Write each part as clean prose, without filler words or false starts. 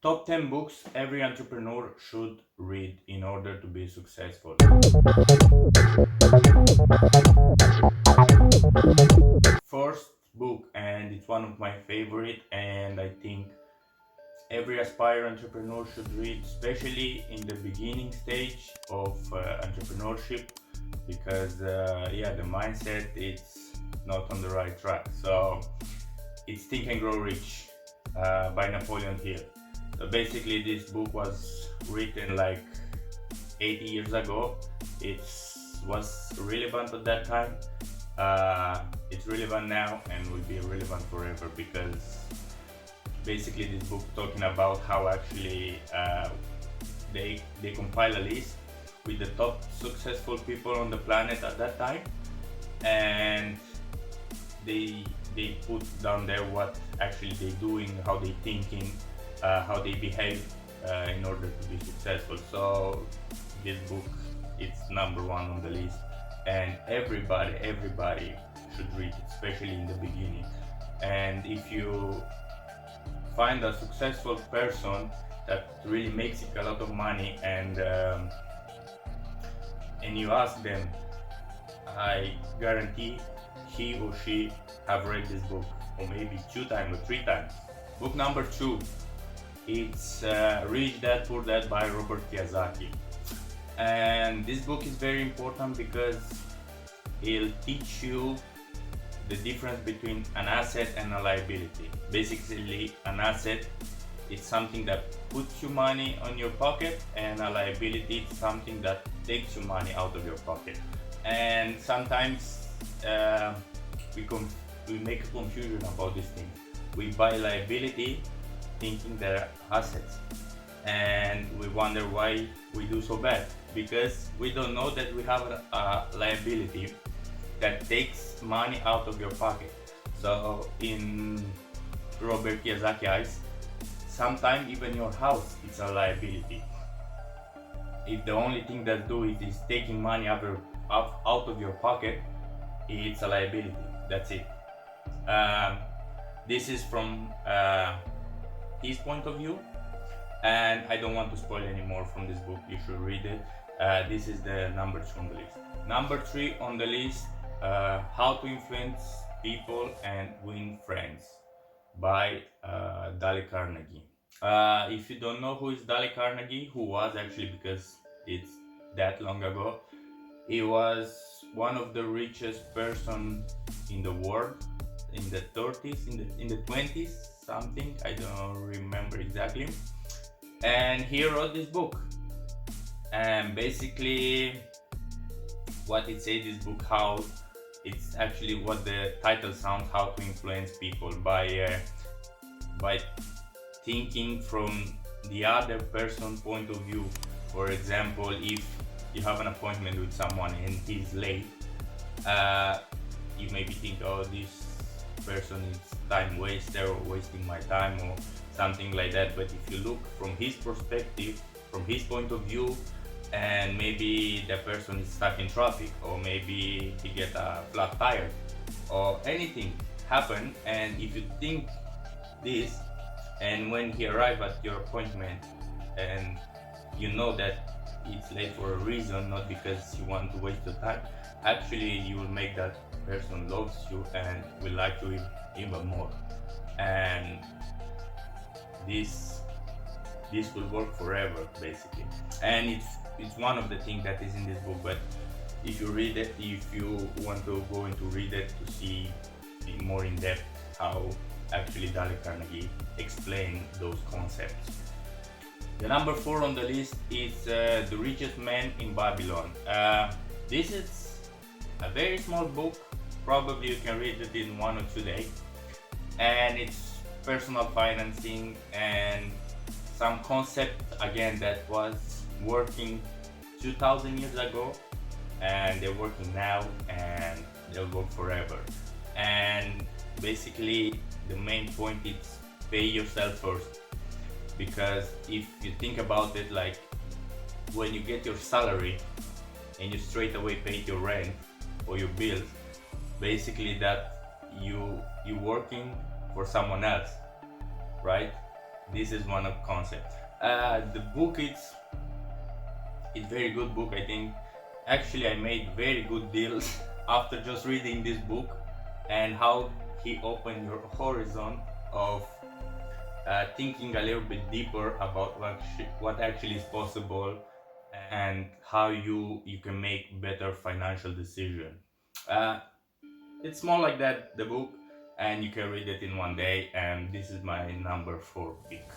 Top 10 books every entrepreneur should read in order to be successful. First book, and it's one of my favorite, and I think every aspiring entrepreneur should read, especially in the beginning stage of entrepreneurship, because yeah, the mindset it's not on the right track. So it's Think and Grow Rich by Napoleon Hill. So basically, this book was written like 80 years ago. It was relevant at that time. It's relevant now and will be relevant forever, because basically this book talking about how actually they compile a list with the top successful people on the planet at that time, and they they put down there what actually they doing, how they thinking, how they behave in order to be successful. So this book, it's number one on the list, and everybody should read it, especially in the beginning. And if you find a successful person that really makes a lot of money, and you ask them, I guarantee he or she have read this book, or maybe 2 times or 3 times. Book number 2, it's Rich Dad Poor Dad by Robert Kiyosaki. And this book is very important because it'll teach you the difference between an asset and a liability. Basically, an asset is something that puts you money on your pocket, and a liability is something that takes you money out of your pocket. And sometimes we make a confusion about this thing. We buy liability thinking they're assets, and we wonder why we do so bad, because we don't know that we have a liability that takes money out of your pocket. So in Robert Kiyosaki eyes, sometimes even your house is a liability. If the only thing that do it is taking money out of your pocket, it's a liability. That's it. This is from his point of view, and I don't want to spoil any more from this book. You should read it. This is the number 2 on the list. Number 3 on the list, How to Influence People and Win Friends by Dale Carnegie. If you don't know who is Dale Carnegie, who was actually, because it's that long ago, he was one of the richest person in the world in the 30s, in the 20s, something, I don't remember exactly. And he wrote this book, and basically what it says this book, how it's actually what the title sounds, how to influence people by thinking from the other person's point of view. For example, if you have an appointment with someone and he's late, you maybe think, oh, this person is time waster or wasting my time or something like that. But if you look from his perspective, from his point of view, and maybe the person is stuck in traffic, or maybe he get a flat tire, or anything happen, and if you think this, and when he arrive at your appointment, and you know that it's late for a reason, not because you want to waste your time, actually you will make that person loves you and will like you even more. And this will work forever, basically. And it's one of the things that is in this book. But if you read it, if you want to go into read it to see more in depth how actually Dale Carnegie explained those concepts. The number 4 on the list is The Richest Man in Babylon. This is a very small book. Probably you can read it in 1 or 2 days, and it's personal financing and some concept again that was working 2000 years ago, and they're working now, and they'll work forever. And basically the main point is pay yourself first, because if you think about it, like when you get your salary and you straight away pay your rent or your bills, basically that you working for someone else, right? This is one of concept. The book it's very good book, I think. Actually, I made very good deals after just reading this book, and how he opened your horizon of thinking a little bit deeper about what actually is possible, and how you can make better financial decision. Uh, it's more like that, the book, and you can read it in one day. And this is my number 4 pick.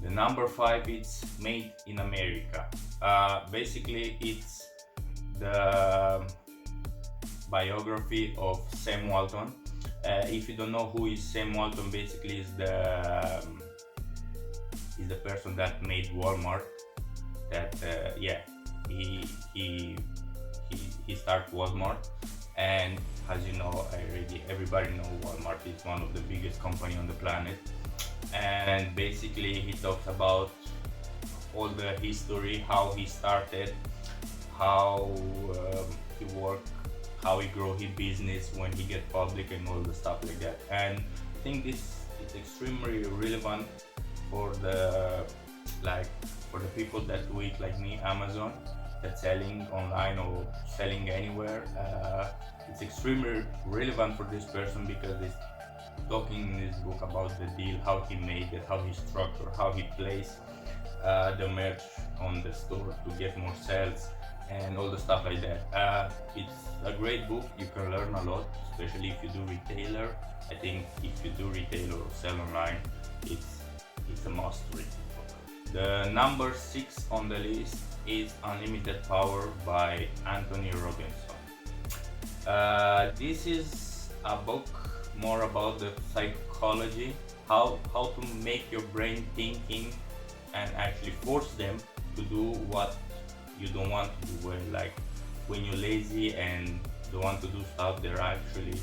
The number 5, it's Made in America. Basically, it's the biography of Sam Walton. If you don't know who is Sam Walton, basically is the person that made Walmart. That yeah, he he he started Walmart, and as you know, everybody know Walmart is one of the biggest company on the planet. And basically, he talks about all the history, how he started, how he worked, how he grow his business when he get public, and all the stuff like that. And I think this is extremely relevant for like for the people that do it like me, Amazon, that selling online or selling anywhere. It's extremely relevant for this person, because it's talking in this book about the deal, how he made it, how he structured, how he placed the merch on the store to get more sales, and all the stuff like that. It's a great book. You can learn a lot, especially if you do retailer. I think if you do retail or sell online, it's a must read. The number 6 on the list is Unlimited Power by Anthony Robinson. This is a book more about the psychology, how to make your brain thinking, and actually force them to do what you don't want to do. Like when you're lazy and don't want to do stuff, there are actually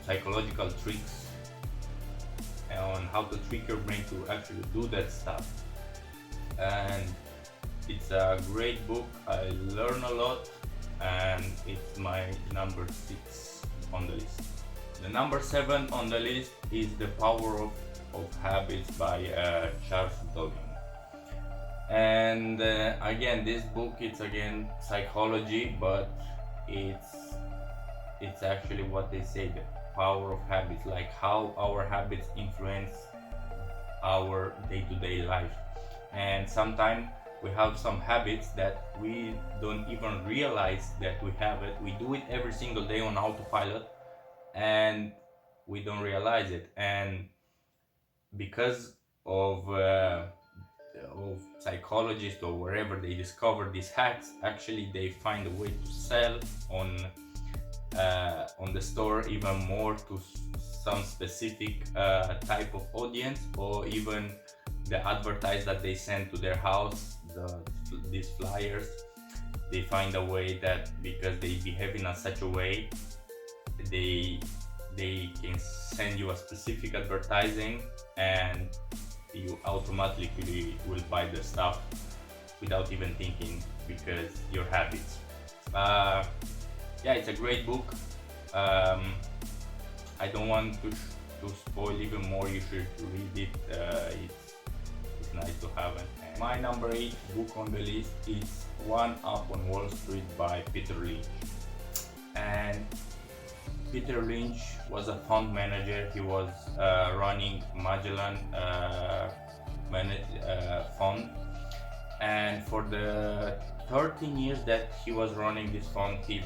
psychological tricks on how to trick your brain to actually do that stuff. And it's a great book. I learn a lot, and it's my number 6 on the list. The number 7 on the list is The Power of Habits by Charles Duhigg. And again, this book, it's again psychology, but it's actually what they say, the power of habits, like how our habits influence our day-to-day life. And sometimes we have some habits that we don't even realize that we have it. We do it every single day on autopilot, and we don't realize it. And because of psychologists or wherever they discover these hacks, actually they find a way to sell on the store even more to some specific type of audience, or even the advertise that they send to their house, these flyers. They find a way that, because they behave in such a way, they can send you a specific advertising, and you automatically will buy the stuff without even thinking, because your habits. Yeah, it's a great book. I don't want to spoil even more. You should read it. It's nice to have it. And my number 8 book on the list is One Up on Wall Street by Peter Lynch. And Peter Lynch was a fund manager. He was running Magellan fund, and for the 13 years that he was running this fund, he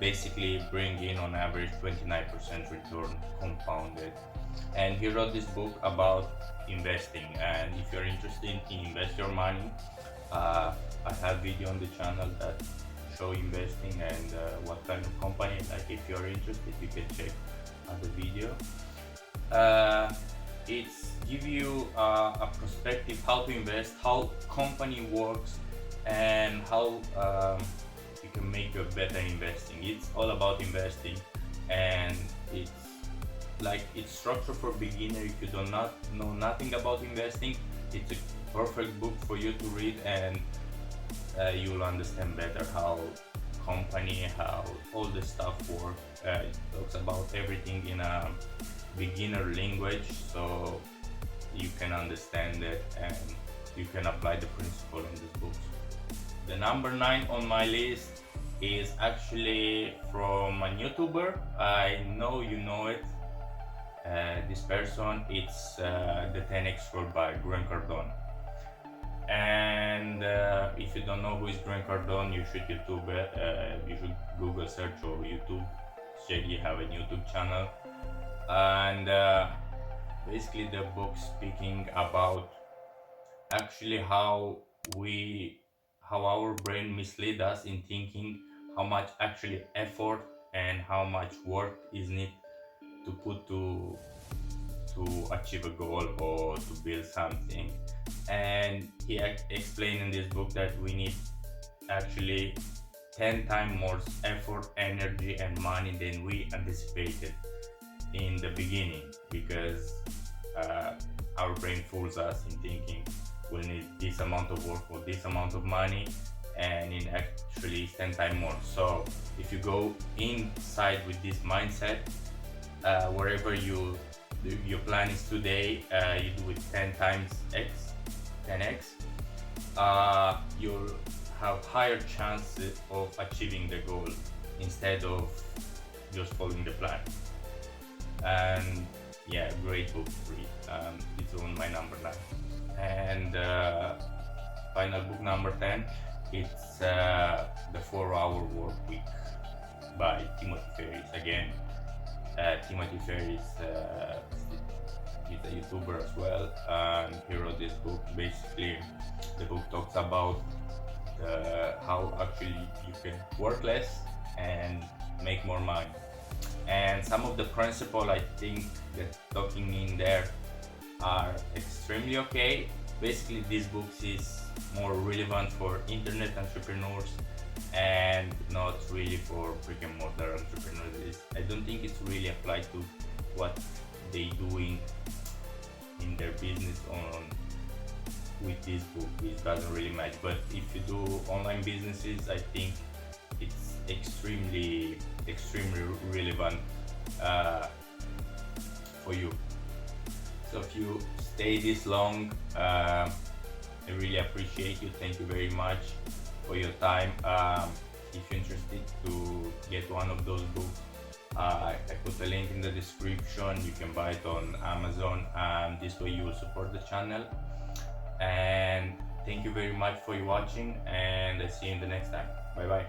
basically bring in on average 29% return compounded. And he wrote this book about investing. And if you're interested in invest your money, I have video on the channel that show investing and what kind of company. Like if you're interested, you can check the video. It's give you a perspective how to invest, how company works, and how you can make a better investing. It's all about investing, and it's structured for beginner. If you do not know nothing about investing, it's a perfect book for you to read, and you'll understand better how company, how all the stuff work. It talks about everything in a beginner language, so you can understand it and you can apply the principle in these books. The number 9 on my list is actually from a YouTuber. I know you know it. This person, it's the 10x Rule by Grant Cardone. And if you don't know who is Grant Cardone, you should YouTube it. You should Google search or YouTube. Shaggy have a YouTube channel, and basically the book speaking about actually how our brain mislead us in thinking how much actually effort and how much work is needed to put to achieve a goal or to build something. And he explained in this book that we need actually 10 times more effort, energy and money than we anticipated in the beginning, because our brain fools us in thinking we'll need this amount of work or this amount of money, and in actually 10 times more. So if you go inside with this mindset, wherever your plan is today, you do it 10 times 10x, you'll have higher chances of achieving the goal instead of just following the plan. And yeah, great book to read. It's on my number 9. And final book number 10, it's the 4-Hour Work Week by Timothy Ferris. Again, Timothy Ferris is a YouTuber as well, and he wrote this book. Basically, the book talks about how actually you can work less and make more money. And some of the principles I think that talking in there are extremely okay. Basically, this book is more relevant for internet entrepreneurs and not really for brick and mortar entrepreneurs. I don't think it's really applied to what they doing in their business on with this book. It doesn't really match. But if you do online businesses, I think it's extremely relevant for you. So if you stay this long, I really appreciate you. Thank you very much for your time. If you're interested to get one of those books, I put a link in the description. You can buy it on Amazon, and this way you will support the channel. And thank you very much for watching, and I see you in the next time. Bye bye.